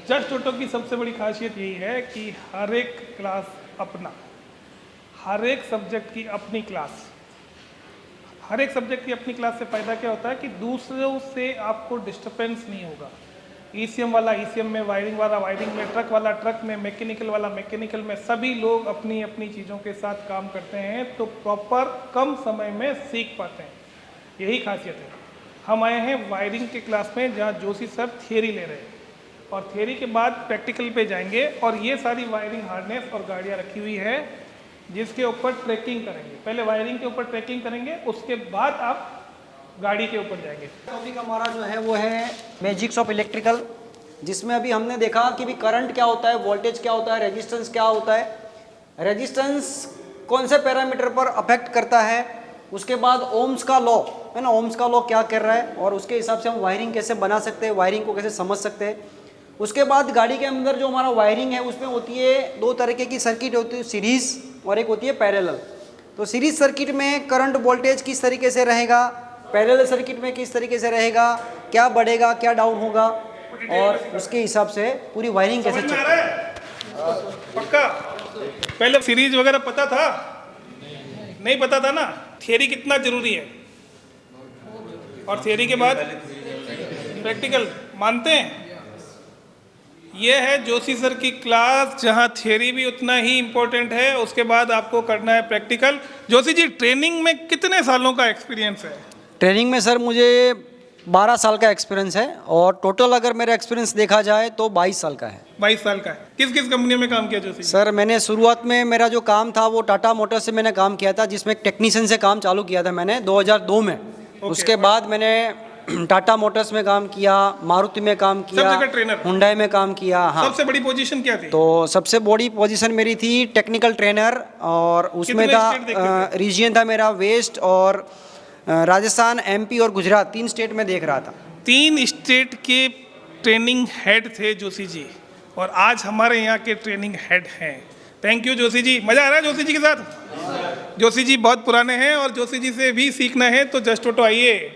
Just auto की सबसे बड़ी खासियत यही है कि हर एक क्लास अपना, हर एक सब्जेक्ट की अपनी क्लास, हर एक सब्जेक्ट की अपनी क्लास से फ़ायदा क्या होता है कि दूसरों से आपको डिस्टर्बेंस नहीं होगा। ईसीएम वाला ईसीएम में, वायरिंग वाला वायरिंग में, ट्रक वाला ट्रक में, मैकेनिकल वाला मैकेनिकल में, सभी लोग अपनी अपनी चीज़ों के साथ काम करते हैं तो प्रॉपर कम समय में सीख पाते हैं। यही खासियत है। हम आए हैं वायरिंग के क्लास में जहाँ जोशी सर थियरी ले रहे हैं और थियरी के बाद प्रैक्टिकल पे जाएंगे और ये सारी वायरिंग हार्नेस और गाड़ियाँ रखी हुई है जिसके ऊपर ट्रैकिंग करेंगे। पहले वायरिंग के ऊपर ट्रैकिंग करेंगे, उसके बाद आप गाड़ी के ऊपर जाएंगे। टॉपिक हमारा जो है वो है मैजिक्स ऑफ इलेक्ट्रिकल, जिसमें अभी हमने देखा कि भी करंट क्या होता है, वोल्टेज क्या होता है, रेजिस्टेंस क्या होता है, रेजिस्टेंस कौन से पैरामीटर पर अफेक्ट करता है, उसके बाद ओम्स का लॉ है ना, ओम्स का लॉ क्या कर रहा है और उसके हिसाब से हम वायरिंग कैसे बना सकते हैं, वायरिंग को कैसे समझ सकते हैं। उसके बाद गाड़ी के अंदर जो हमारा वायरिंग है उसमें होती है दो तरीके की सर्किट होती है, सीरीज और एक होती है पैरेलल। तो सीरीज सर्किट में करंट वोल्टेज किस तरीके से रहेगा, पैरेलल सर्किट में किस तरीके से रहेगा, क्या बढ़ेगा क्या डाउन होगा और उसके हिसाब से पूरी वायरिंग कैसे चेक करें। पक्का पहले सीरीज वगैरह पता था? नहीं पता था ना। थियरी कितना जरूरी है और थियरी के बाद प्रैक्टिकल मानते हैं। ये है जोशी सर की क्लास जहाँ थियरी भी उतना ही इम्पोर्टेंट है, उसके बाद आपको करना है प्रैक्टिकल। जोशी जी, ट्रेनिंग में कितने सालों का एक्सपीरियंस है? ट्रेनिंग में सर मुझे 12 साल का एक्सपीरियंस है और टोटल अगर मेरा एक्सपीरियंस देखा जाए तो 22 साल का है। 22 साल का है। किस किस कंपनी में काम किया जोशी? सर मैंने शुरुआत में मेरा जो काम था वो टाटा मोटर्स से मैंने काम किया था, जिसमें एक टेक्नीशियन से काम चालू किया था मैंने 2002 में। उसके बाद मैंने टाटा मोटर्स में काम किया, मारुति में काम किया, सब जगह ट्रेनर, हुंडई में काम किया। हाँ। सबसे बड़ी पोजीशन क्या थी? तो सबसे बड़ी पोजीशन मेरी थी टेक्निकल ट्रेनर और उसमें था रीजन था मेरा वेस्ट और राजस्थान, एमपी और गुजरात, 3 स्टेट में देख रहा था। 3 स्टेट के ट्रेनिंग हेड थे जोशी जी और आज हमारे यहाँ के ट्रेनिंग हेड हैं। Thank you Joshi ji. मज़ा आ रहा है जोशी जी के साथ? जोशी जी बहुत पुराने हैं और जोशी जी से भी सीखना है तो जस्ट ऑटो आइए।